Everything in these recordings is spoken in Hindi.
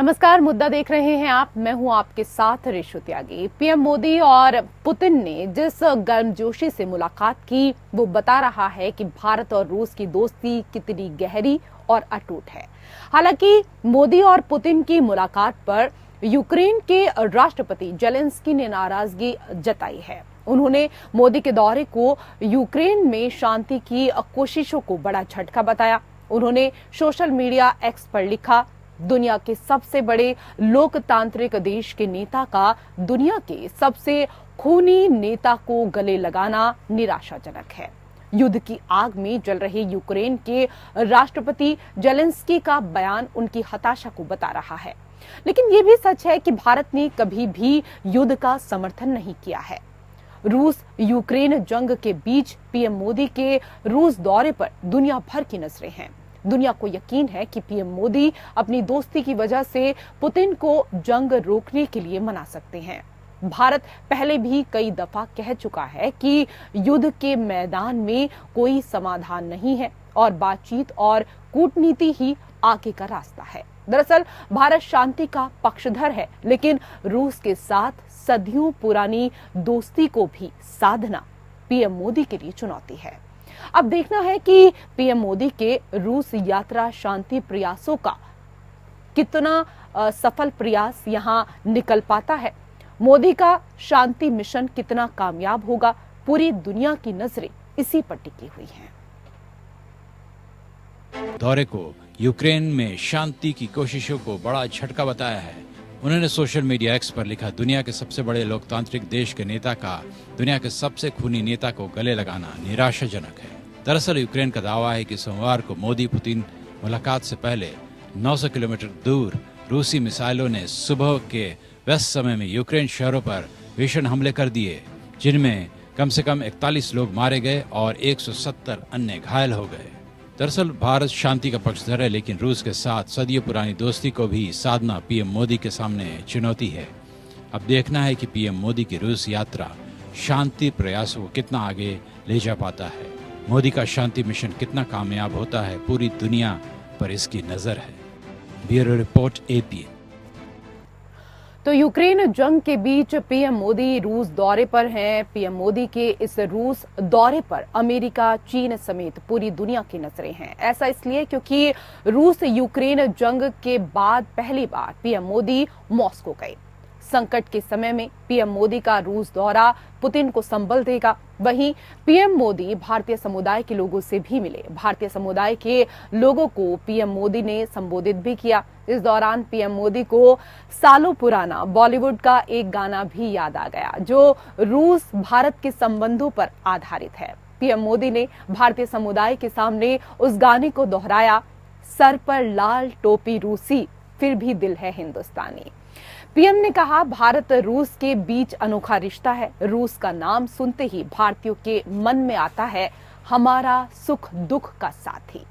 नमस्कार, मुद्दा देख रहे हैं आप। मैं हूं आपके साथ ऋषु त्यागी। पीएम मोदी और पुतिन ने जिस गर्मजोशी से मुलाकात की वो बता रहा है कि भारत और रूस की दोस्ती कितनी गहरी और अटूट है। हालांकि मोदी और पुतिन की मुलाकात पर यूक्रेन के राष्ट्रपति जेलेंस्की ने नाराजगी जताई है। उन्होंने मोदी के दौरे को यूक्रेन में शांति की कोशिशों को बड़ा झटका बताया। उन्होंने सोशल मीडिया एक्स पर लिखा, दुनिया के सबसे बड़े लोकतांत्रिक देश के नेता का दुनिया के सबसे खूनी नेता को गले लगाना निराशाजनक है। युद्ध की आग में जल रहे यूक्रेन के राष्ट्रपति जेलेंस्की का बयान उनकी हताशा को बता रहा है। लेकिन ये भी सच है कि भारत ने कभी भी युद्ध का समर्थन नहीं किया है। रूस यूक्रेन जंग के बीच पीएम मोदी के रूस दौरे पर दुनिया भर की नजरें हैं। दुनिया को यकीन है कि पीएम मोदी अपनी दोस्ती की वजह से पुतिन को जंग रोकने के लिए मना सकते हैं। भारत पहले भी कई दफा कह चुका है कि युद्ध के मैदान में कोई समाधान नहीं है और बातचीत और कूटनीति ही आगे का रास्ता है। दरअसल भारत शांति का पक्षधर है, लेकिन रूस के साथ सदियों पुरानी दोस्ती को भी साधना पीएम मोदी के लिए चुनौती है। अब देखना है कि पीएम मोदी के रूस यात्रा शांति प्रयासों का कितना सफल प्रयास यहां निकल पाता है। मोदी का शांति मिशन कितना कामयाब होगा, पूरी दुनिया की नजरें इसी पर टिकी हुई हैं। दौरे को यूक्रेन में शांति की कोशिशों को बड़ा झटका बताया है। उन्होंने सोशल मीडिया एक्स पर लिखा, दुनिया के सबसे बड़े लोकतांत्रिक देश के नेता का दुनिया के सबसे खूनी नेता को गले लगाना निराशाजनक है। दरअसल यूक्रेन का दावा है कि सोमवार को मोदी पुतिन मुलाकात से पहले 900 किलोमीटर दूर रूसी मिसाइलों ने सुबह के व्यस्त समय में यूक्रेन शहरों पर भीषण हमले कर दिए, जिनमें कम से कम 41 लोग मारे गए और 170 अन्य घायल हो गए। दरअसल भारत शांति का पक्षधर है, लेकिन रूस के साथ सदियों पुरानी दोस्ती को भी साधना पीएम मोदी के सामने चुनौती है। अब देखना है कि पीएम मोदी की रूस यात्रा शांति प्रयासों को कितना आगे ले जा पाता है। मोदी का शांति मिशन कितना कामयाब होता है, पूरी दुनिया पर इसकी नजर है। Bureau report APN. तो यूक्रेन जंग के बीच पीएम मोदी रूस दौरे पर हैं। पीएम मोदी के इस रूस दौरे पर अमेरिका, चीन समेत पूरी दुनिया की नजरें हैं। ऐसा इसलिए क्योंकि रूस यूक्रेन जंग के बाद पहली बार पीएम मोदी मॉस्को गए। संकट के समय में पीएम मोदी का रूस दौरा पुतिन को संबल देगा। वहीं पीएम मोदी भारतीय समुदाय के लोगों से भी मिले। भारतीय समुदाय के लोगों को पीएम मोदी ने संबोधित भी किया। इस दौरान पीएम मोदी को सालों पुराना बॉलीवुड का एक गाना भी याद आ गया, जो रूस भारत के संबंधों पर आधारित है। पीएम मोदी ने भारतीय समुदाय के सामने उस गाने को दोहराया, सर पर लाल टोपी रूसी, फिर भी दिल है हिंदुस्तानी। पीएम ने कहा, भारत रूस के बीच अनोखा रिश्ता है। रूस का नाम सुनते ही भारतीयों के मन में आता है हमारा सुख दुख का साथी।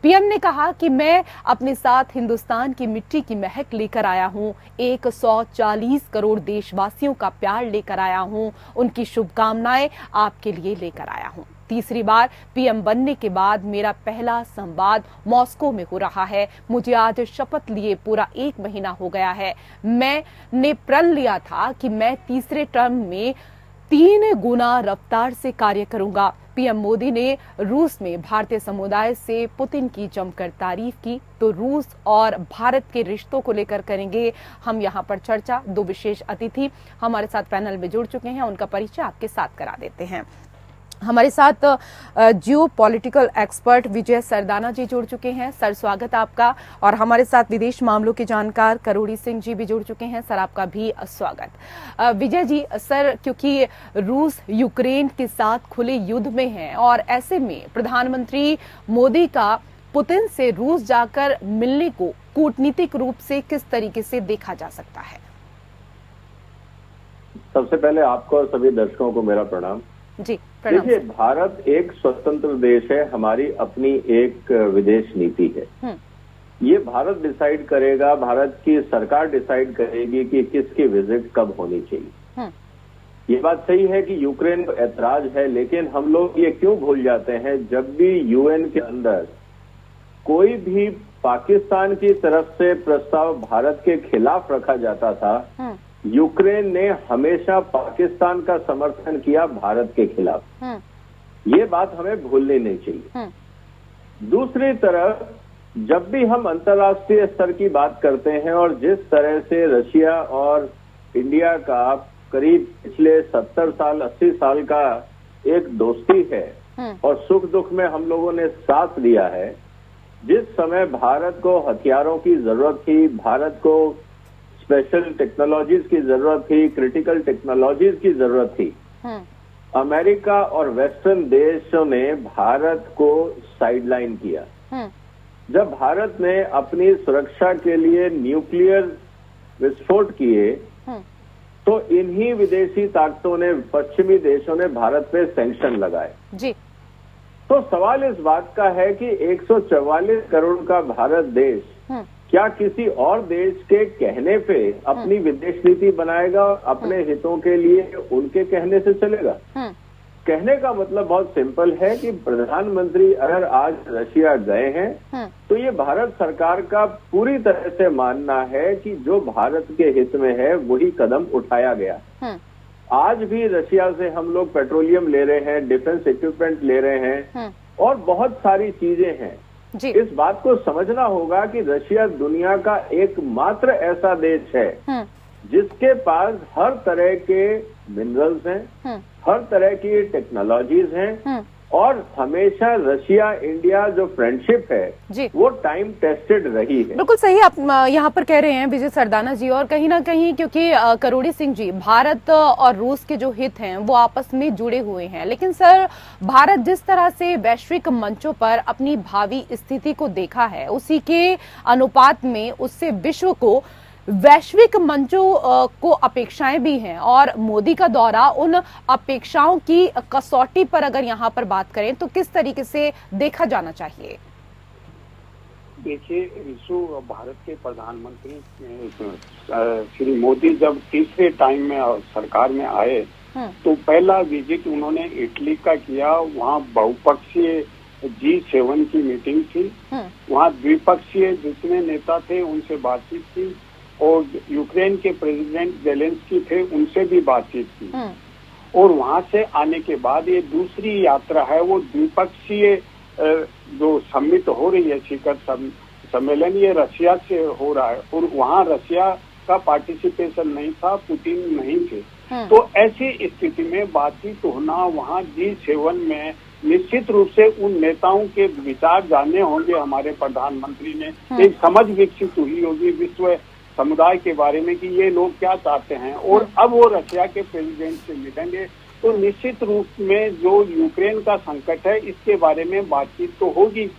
पीएम ने कहा कि मैं अपने साथ हिंदुस्तान की मिट्टी की महक लेकर आया हूं, 140 करोड़ देशवासियों का प्यार लेकर आया हूं, उनकी शुभकामनाएं आपके लिए लेकर आया हूं। तीसरी बार पीएम बनने के बाद मेरा पहला संवाद मॉस्को में हो रहा है। मुझे आज शपथ लिए पूरा 1 महीना हो गया है। मैंने प्रण लिया था कि मैं तीसरे टर्म में 3 गुना रफ्तार से कार्य करूंगा। पीएम मोदी ने रूस में भारतीय समुदाय से पुतिन की जमकर तारीफ की। तो रूस और भारत के रिश्तों को लेकर करेंगे हम यहाँ पर चर्चा। 2 विशेष अतिथि हमारे साथ पैनल में जुड़ चुके हैं, उनका परिचय आपके साथ करा देते हैं। हमारे साथ जियो पॉलिटिकल एक्सपर्ट विजय सरदाना जी जुड़ चुके हैं। सर, स्वागत आपका। और हमारे साथ विदेश मामलों के जानकार करोड़ी सिंह जी भी जुड़ चुके हैं। सर, आपका भी स्वागत। विजय जी, सर, क्योंकि रूस यूक्रेन के साथ खुले युद्ध में है और ऐसे में प्रधानमंत्री मोदी का पुतिन से रूस जाकर मिलने को कूटनीतिक रूप से किस तरीके से देखा जा सकता है? सबसे पहले आपको और सभी दर्शकों को मेरा प्रणाम जी। देखिए, भारत एक स्वतंत्र देश है, हमारी अपनी एक विदेश नीति है। ये भारत डिसाइड करेगा, भारत की सरकार डिसाइड करेगी कि किसकी विजिट कब होनी चाहिए। ये बात सही है कि यूक्रेन पर ऐतराज है, लेकिन हम लोग ये क्यों भूल जाते हैं, जब भी यूएन के अंदर कोई भी पाकिस्तान की तरफ से प्रस्ताव भारत के खिलाफ रखा जाता था, यूक्रेन ने हमेशा पाकिस्तान का समर्थन किया भारत के खिलाफ। ये बात हमें भूलनी नहीं चाहिए। दूसरी तरफ जब भी हम अंतर्राष्ट्रीय स्तर की बात करते हैं और जिस तरह से रशिया और इंडिया का करीब पिछले 70 साल 80 साल का एक दोस्ती है और सुख दुख में हम लोगों ने साथ दिया है, जिस समय भारत को हथियारों की जरूरत थी, भारत को स्पेशल टेक्नोलॉजीज की जरूरत थी, क्रिटिकल टेक्नोलॉजीज की जरूरत थी, अमेरिका और वेस्टर्न देशों ने भारत को साइडलाइन किया। जब भारत ने अपनी सुरक्षा के लिए न्यूक्लियर विस्फोट किए तो इन्हीं विदेशी ताकतों ने, पश्चिमी देशों ने भारत पे सैंक्शन लगाए जी। तो सवाल इस बात का है कि 144 करोड़ का भारत देश क्या किसी और देश के कहने पे अपनी विदेश नीति बनाएगा और अपने हितों के लिए उनके कहने से चलेगा? कहने का मतलब बहुत सिंपल है कि प्रधानमंत्री अगर आज रशिया गए हैं तो ये भारत सरकार का पूरी तरह से मानना है कि जो भारत के हित में है वही कदम उठाया गया। आज भी रशिया से हम लोग पेट्रोलियम ले रहे हैं, डिफेंस इक्विपमेंट ले रहे हैं और बहुत सारी चीजें हैं जी। इस बात को समझना होगा कि रशिया दुनिया का एकमात्र ऐसा देश है जिसके पास हर तरह के मिनरल्स हैं, हर तरह की टेक्नोलॉजीज हैं और हमेशा रशिया इंडिया जो फ्रेंडशिप है वो टाइम टेस्टेड रही है। बिल्कुल सही आप यहाँ पर कह रहे हैं विजय सरदाना जी। और कहीं ना कहीं क्योंकि करोड़ी सिंह जी, भारत और रूस के जो हित हैं वो आपस में जुड़े हुए हैं, लेकिन सर भारत जिस तरह से वैश्विक मंचों पर अपनी भावी स्थिति को देखा है उसी के अनुपात में उससे विश्व को वैश्विक मंचों को अपेक्षाएं भी हैं और मोदी का दौरा उन अपेक्षाओं की कसौटी पर अगर यहाँ पर बात करें तो किस तरीके से देखा जाना चाहिए? देखिए रिशु, भारत के प्रधानमंत्री श्री मोदी जब तीसरे टाइम में सरकार में आए तो पहला विजिट उन्होंने इटली का किया। वहाँ बहुपक्षीय G7 की मीटिंग थी, वहाँ द्विपक्षीय जितने नेता थे उनसे बातचीत की और यूक्रेन के प्रेसिडेंट जेलेंस्की थे उनसे भी बातचीत की। और वहां से आने के बाद ये दूसरी यात्रा है, वो द्विपक्षीय जो समिट हो रही है, शिखर सम्मेलन, ये रशिया से हो रहा है और वहाँ रशिया का पार्टिसिपेशन नहीं था, पुतिन नहीं थे। तो ऐसी स्थिति में बातचीत होना वहाँ G7 में निश्चित रूप से उन नेताओं के विचार जानने होंगे। हमारे प्रधानमंत्री ने एक समझ विकसित हुई होगी विश्व समुदाय के बारे में कि ये लोग क्या चाहते हैं और अब वो रशिया के प्रेसिडेंट से मिलेंगे तो निश्चित रूप में जो यूक्रेन का संकट है इसके बारे में बातचीत तो होगी।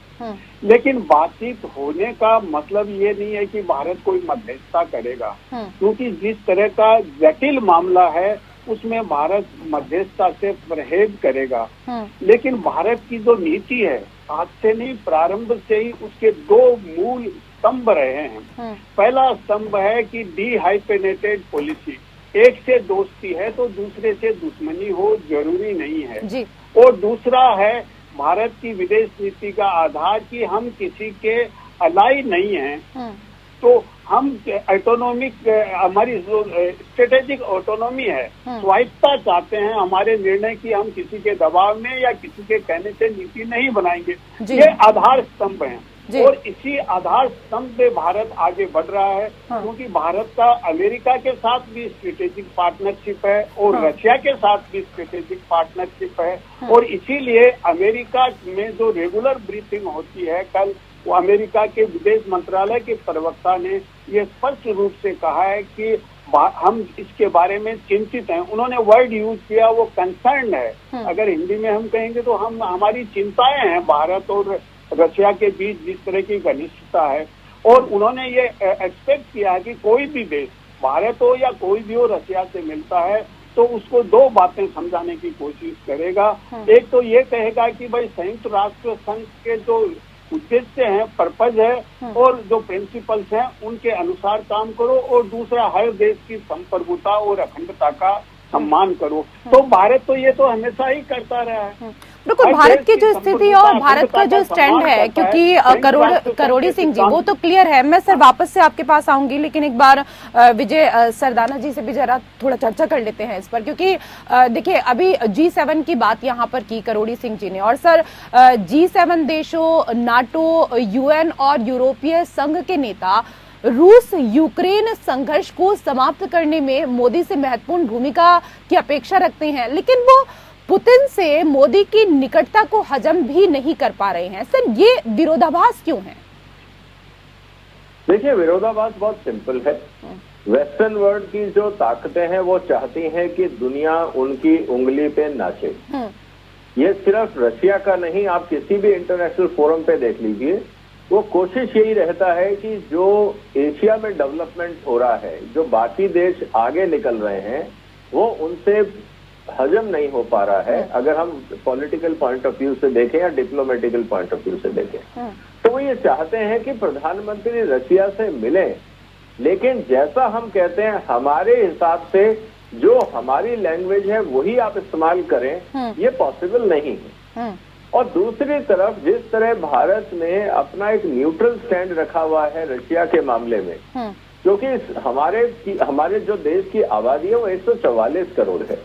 लेकिन बातचीत होने का मतलब ये नहीं है कि भारत कोई मध्यस्थता करेगा, क्योंकि जिस तरह का जटिल मामला है उसमें भारत मध्यस्थता से परहेज करेगा। लेकिन भारत की जो नीति है आज से नहीं, प्रारंभ से ही उसके दो मूल स्तंभ रहे हैं। पहला स्तंभ है कि डिहाइपेनेटेड पॉलिसी, एक से दोस्ती है तो दूसरे से दुश्मनी हो जरूरी नहीं है जी। और दूसरा है भारत की विदेश नीति का आधार कि हम किसी के अलाई नहीं हैं, तो हम ऑटोनॉमिक, हमारी जो स्ट्रेटेजिक ऑटोनॉमी है, स्वायत्तता चाहते हैं हमारे निर्णय की, हम किसी के दबाव में या किसी के कहने से नीति नहीं बनाएंगे। ये आधार स्तंभ हैं और इसी आधार स्तंभ पे भारत आगे बढ़ रहा है। क्योंकि भारत का अमेरिका के साथ भी स्ट्रेटेजिक पार्टनरशिप है और रशिया के साथ भी स्ट्रेटेजिक पार्टनरशिप है और इसीलिए अमेरिका में जो रेगुलर ब्रीफिंग होती है, कल वो अमेरिका के विदेश मंत्रालय के प्रवक्ता ने ये स्पष्ट रूप से कहा है कि हम इसके बारे में चिंतित हैं। उन्होंने वर्ड यूज किया, वो कंसर्न है। अगर हिंदी में हम कहेंगे तो हमारी चिंताएं हैं भारत और रशिया के बीच जिस तरह की घनिष्ठता है। और उन्होंने ये एक्सपेक्ट किया कि कोई भी देश, भारत हो या कोई भी हो, रशिया से मिलता है तो उसको दो बातें समझाने की कोशिश करेगा। एक तो ये कहेगा कि भाई संयुक्त राष्ट्र संघ के जो उद्देश्य हैं, पर्पज है और जो प्रिंसिपल्स हैं उनके अनुसार काम करो, और दूसरा हर देश की संप्रभुता और अखंडता का सम्मान करो। तो भारत तो ये तो हमेशा ही करता रहा है। बिल्कुल, भारत की जो स्थिति और भारत का जो स्टैंड है, क्योंकि करोड़ी सिंह जी वो तो क्लियर है। मैं सर वापस से आपके पास आऊंगी, लेकिन एक बार विजय सरदाना जी से भी जरा थोड़ा चर्चा कर लेते हैं इस पर, क्योंकि देखिए अभी G7 की बात यहाँ पर की करोड़ी सिंह जी ने, और सर G7 देशों, नाटो, UN और यूरोपीय संघ के नेता रूस यूक्रेन संघर्ष को समाप्त करने में मोदी से महत्वपूर्ण भूमिका की अपेक्षा रखते हैं, लेकिन वो पुतिन से मोदी की निकटता को हजम भी नहीं कर पा रहे हैं। सर ये विरोधाभास क्यों है? देखिए, विरोधाभास बहुत सिंपल है। वेस्टर्न वर्ल्ड की जो ताकतें हैं वो चाहती हैं कि दुनिया उनकी उंगली पे नाचे। ये सिर्फ रशिया का नहीं, आप किसी भी इंटरनेशनल फोरम पे देख लीजिए, वो कोशिश यही रहता है कि जो एशिया में डेवलपमेंट हो रहा है, जो बाकी देश आगे निकल रहे हैं, वो उनसे हजम नहीं हो पा रहा है। अगर हम पॉलिटिकल पॉइंट ऑफ व्यू से देखें या डिप्लोमेटिकल पॉइंट ऑफ व्यू से देखें, तो वो ये चाहते हैं कि प्रधानमंत्री रशिया से मिलें, लेकिन जैसा हम कहते हैं हमारे हिसाब से, जो हमारी लैंग्वेज है वही आप इस्तेमाल करें, ये पॉसिबल नहीं है। और दूसरी तरफ जिस तरह भारत ने अपना एक न्यूट्रल स्टैंड रखा हुआ है रशिया के मामले में, क्योंकि हमारे जो देश की आबादी है वो 144 करोड़ है।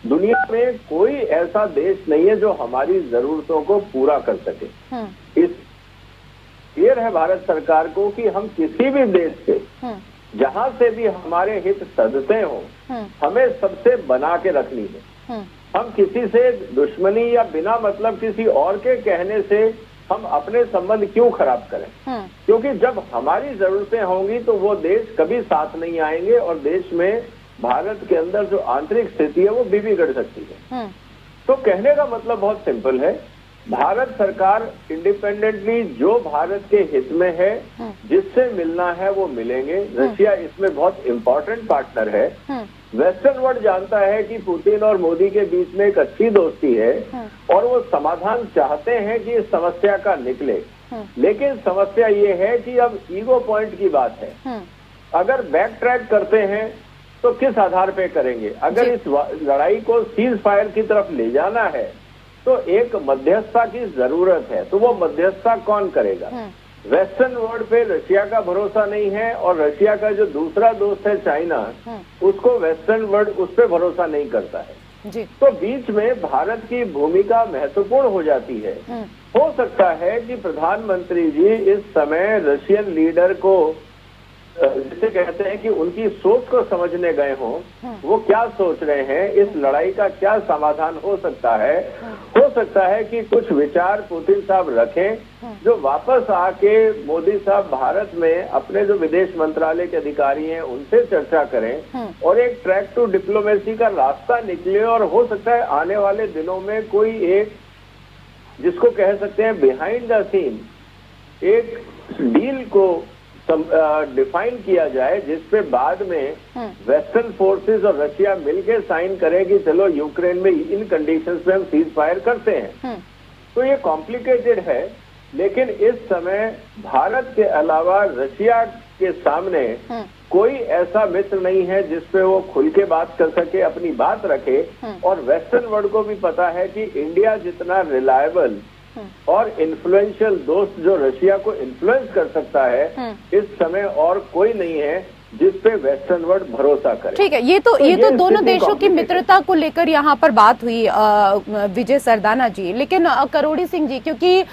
दुनिया में कोई ऐसा देश नहीं है जो हमारी जरूरतों को पूरा कर सके। इस क्लियर है भारत सरकार को कि हम किसी भी देश से, जहां से भी हमारे हित सदते हों, हमें सबसे बना के रखनी है। हम किसी से दुश्मनी या बिना मतलब किसी और के कहने से हम अपने संबंध क्यों खराब करें? क्योंकि जब हमारी जरूरतें होंगी तो वो देश कभी साथ नहीं आएंगे और देश में भारत के अंदर जो आंतरिक स्थिति है वो भी बिगड़ सकती है। तो कहने का मतलब बहुत सिंपल है, भारत सरकार इंडिपेंडेंटली जो भारत के हित में है, जिससे मिलना है वो मिलेंगे। रशिया इसमें बहुत इंपॉर्टेंट पार्टनर है। वेस्टर्न वर्ल्ड जानता है कि पुतिन और मोदी के बीच में एक अच्छी दोस्ती है और वो समाधान चाहते हैं कि इस समस्या का निकले, लेकिन समस्या ये है कि अब ईगो पॉइंट की बात है। अगर बैक ट्रैक करते हैं तो किस आधार पे करेंगे? अगर इस लड़ाई को सीज फायर की तरफ ले जाना है तो एक मध्यस्थता की जरूरत है, तो वो मध्यस्थता कौन करेगा? वेस्टर्न वर्ल्ड पे रशिया का भरोसा नहीं है और रशिया का जो दूसरा दोस्त है चाइना, उसको वेस्टर्न वर्ल्ड उस पर भरोसा नहीं करता है जी। तो बीच में भारत की भूमिका महत्वपूर्ण हो जाती है। हो सकता है कि प्रधानमंत्री जी इस समय रशियन लीडर को, जिसे कहते हैं कि उनकी सोच को समझने गए हों, वो क्या सोच रहे हैं, इस लड़ाई का क्या समाधान हो सकता है। हो सकता है कि कुछ विचार पुतिन साहब रखें, जो वापस आके मोदी साहब भारत में अपने जो विदेश मंत्रालय के अधिकारी हैं उनसे चर्चा करें और एक ट्रैक टू डिप्लोमेसी का रास्ता निकले। और हो सकता है आने वाले दिनों में कोई एक, जिसको कह सकते हैं बिहाइंड द सीन, एक डील को डिफाइन किया जाए, जिसपे बाद में वेस्टर्न फोर्सेस और रशिया मिलकर साइन करे कि चलो यूक्रेन में इन कंडीशंस पे हम सीज फायर करते हैं। तो ये कॉम्प्लिकेटेड है, लेकिन इस समय भारत के अलावा रशिया के सामने कोई ऐसा मित्र नहीं है जिसपे वो खुल के बात कर सके, अपनी बात रखे। और वेस्टर्न वर्ल्ड को भी पता है कि इंडिया जितना रिलायबल और इन्फ्लुएंशियल दोस्त जो रशिया को इन्फ्लुएंस कर सकता है, इस समय और कोई नहीं है जिस पे वेस्टर्न वर्ल्ड भरोसा करे। ठीक है, ये तो दोनों देशों की मित्रता को लेकर यहाँ पर बात हुई विजय सरदाना जी, लेकिन करोड़ी सिंह जी, क्योंकि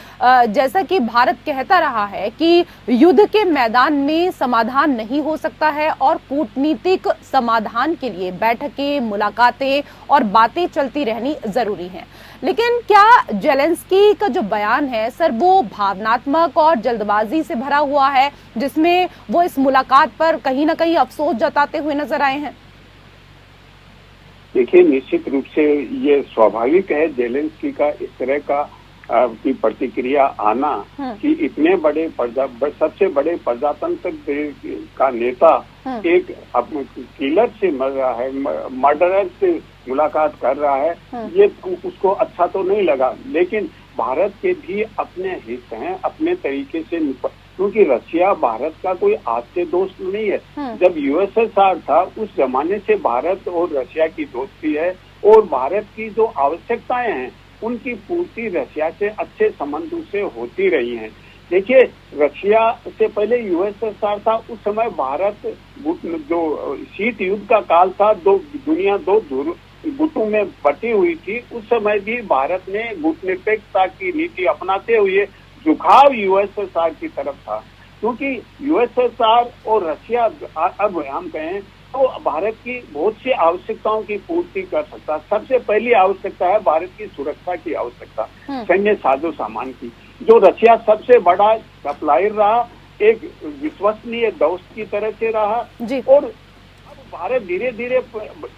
जैसा कि भारत कहता रहा है कि युद्ध के मैदान में समाधान नहीं हो सकता है और कूटनीतिक समाधान के लिए बैठकें, मुलाकातें और बातें चलती रहनी जरूरी हैं, लेकिन क्या जेलेंस्की का जो बयान है सर वो भावनात्मक और जल्दबाजी से भरा हुआ है, जिसमें वो इस मुलाकात पर कहीं ना कहीं अफसोस जताते हुए नजर आए हैं? देखिए, निश्चित रूप से ये स्वाभाविक है जेलेंस्की का इस तरह का की प्रतिक्रिया आना कि इतने बड़े सबसे बड़े प्रजातंत्र का नेता एक किलर से मर रहा है, मर्डरर से मुलाकात कर रहा है, ये उसको अच्छा तो नहीं लगा। लेकिन भारत के भी अपने हित हैं, अपने तरीके से क्योंकि रशिया भारत का कोई आज से दोस्त नहीं है। जब यूएसएसआर था उस जमाने से भारत और रशिया की दोस्ती है, और भारत की जो आवश्यकताएं हैं उनकी पूर्ति रशिया से अच्छे संबंधों से होती रही हैं। देखिए, रशिया से पहले यूएसएसआर था, उस समय भारत जो शीत युद्ध का काल था, दुनिया दो गुटों में बटी हुई थी, उस समय भी भारत ने गुटनिरपेक्षता की नीति अपनाते हुए झुकाव यूएसएसआर की तरफ था, क्योंकि यूएसएसआर और रशिया अब हम कहें तो भारत की बहुत सी आवश्यकताओं की पूर्ति कर सकता। सबसे पहली आवश्यकता है भारत की सुरक्षा की आवश्यकता, सैन्य साजो सामान की, जो रशिया सबसे बड़ा सप्लायर रहा, एक विश्वसनीय दोस्त की तरह से रहा। और अब भारत धीरे धीरे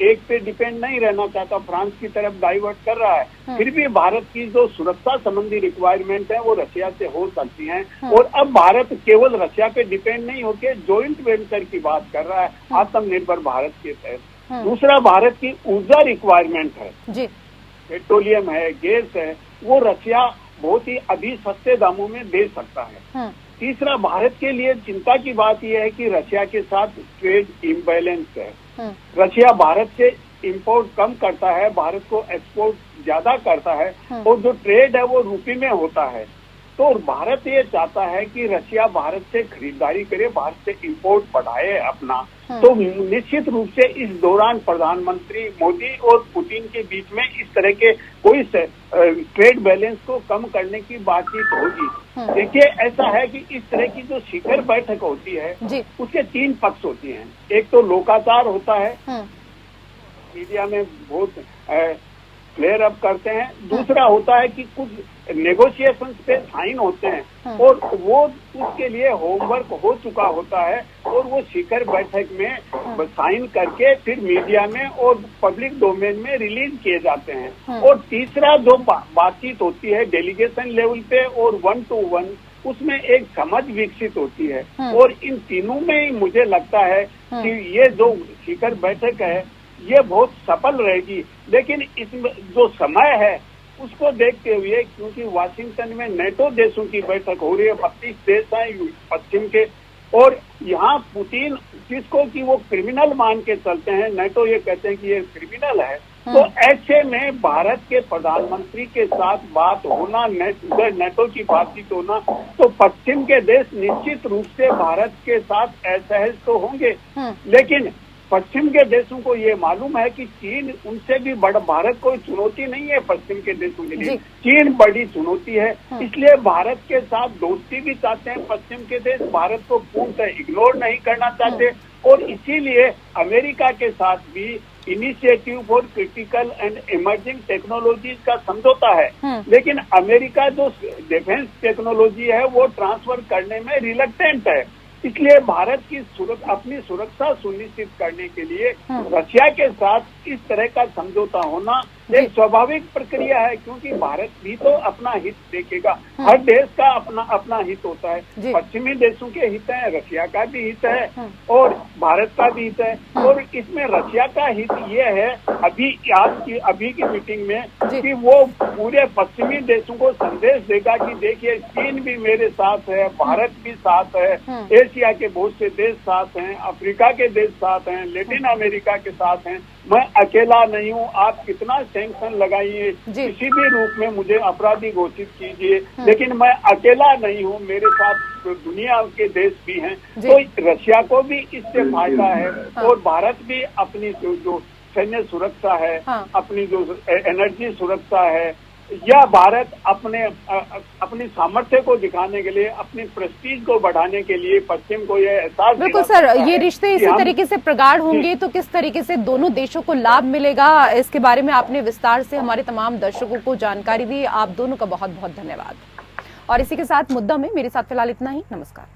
एक पे डिपेंड नहीं रहना चाहता, फ्रांस की तरफ डाइवर्ट कर रहा है। फिर भी भारत की जो सुरक्षा संबंधी रिक्वायरमेंट है वो रशिया से हो सकती हैं। और अब भारत केवल रशिया पे डिपेंड नहीं होकर जॉइंट वेंचर की बात कर रहा है आत्मनिर्भर भारत के तहत। दूसरा, भारत की ऊर्जा रिक्वायरमेंट है जी, पेट्रोलियम है, गैस है, वो रशिया बहुत ही अभी सस्ते दामों में दे सकता है। तीसरा, भारत के लिए चिंता की बात यह है कि रशिया के साथ ट्रेड इम्बैलेंस है। रशिया भारत से इंपोर्ट कम करता है, भारत को एक्सपोर्ट ज्यादा करता है, और जो ट्रेड है वो रुपये में होता है। तो भारत ये चाहता है कि रशिया भारत से खरीदारी करे, भारत से इंपोर्ट बढ़ाए अपना। तो निश्चित रूप से इस दौरान प्रधानमंत्री मोदी और पुतिन के बीच में इस तरह के कोई ट्रेड बैलेंस को कम करने की बातचीत होगी। देखिए, ऐसा है कि इस तरह की जो शिखर बैठक होती है उसके 3 पक्ष होती हैं। एक तो लोकाचार होता है, मीडिया में बहुत फ्लेयर अप करते हैं। दूसरा होता है कि कुछ नेगोशिएशन पे साइन होते हैं, और वो उसके लिए होमवर्क हो चुका होता है, और वो शिखर बैठक में साइन करके फिर मीडिया में और पब्लिक डोमेन में रिलीज किए जाते हैं। और तीसरा जो बातचीत होती है डेलीगेशन लेवल पे और 1 to 1, उसमें एक समझ विकसित होती है। और इन तीनों में ही मुझे लगता है कि ये जो शिखर बैठक है ये बहुत सफल रहेगी। लेकिन इसमें जो समय है उसको देखते हुए, क्योंकि वाशिंगटन में नेटो देशों की बैठक हो रही है, 32 देश हैं पश्चिम के, और यहाँ पुतिन जिसको कि वो क्रिमिनल मान के चलते हैं, नेटो ये कहते हैं कि ये क्रिमिनल है। तो ऐसे में भारत के प्रधानमंत्री के साथ बात होना, नेटो की बातचीत होना, तो पश्चिम के देश निश्चित रूप से भारत के साथ असहज तो होंगे। लेकिन पश्चिम के देशों को ये मालूम है कि चीन उनसे भी बड़ा, भारत कोई चुनौती नहीं है पश्चिम के देशों के लिए, चीन बड़ी चुनौती है। इसलिए भारत के साथ दोस्ती भी चाहते हैं पश्चिम के देश, भारत को पूर्णतः इग्नोर नहीं करना चाहते, और इसीलिए अमेरिका के साथ भी initiative for critical and emerging technologies का समझौता है। लेकिन अमेरिका जो डिफेंस टेक्नोलॉजी है वो ट्रांसफर करने में रिलक्टेंट है। इसलिए भारत की अपनी सुरक्षा सुनिश्चित करने के लिए रशिया के साथ इस तरह का समझौता होना एक स्वाभाविक प्रक्रिया है, क्योंकि भारत भी तो अपना हित देखेगा। हर देश का अपना हित होता है। पश्चिमी देशों के हित है, रशिया का भी हित है, और भारत का भी हित है। और इसमें रशिया का हित ये है अभी की मीटिंग में कि वो पूरे पश्चिमी देशों को संदेश देगा कि देखिए, चीन भी मेरे साथ है, भारत भी साथ है, एशिया के बहुत से देश साथ हैं, अफ्रीका के देश साथ हैं, लैटिन अमेरिका के साथ हैं, मैं अकेला नहीं हूँ। आप कितना सैंक्शन लगाइए, किसी भी रूप में मुझे अपराधी घोषित कीजिए, लेकिन मैं अकेला नहीं हूँ, मेरे साथ दुनिया के देश भी हैं। तो रशिया को भी इससे फायदा है, और भारत भी अपनी जो सैन्य सुरक्षा है, अपनी जो एनर्जी सुरक्षा है, या भारत अपनी सामर्थ्य को दिखाने के लिए, अपनी प्रेस्टीज को बढ़ाने के लिए पश्चिम को यह एहसास। बिल्कुल सर, ये रिश्ते इसी तरीके से प्रगाढ़ होंगे तो किस तरीके से दोनों देशों को लाभ मिलेगा, इसके बारे में आपने विस्तार से हमारे तमाम दर्शकों को जानकारी दी। आप दोनों का बहुत बहुत धन्यवाद। और इसी के साथ मुद्दा में मेरे साथ फिलहाल इतना ही। नमस्कार।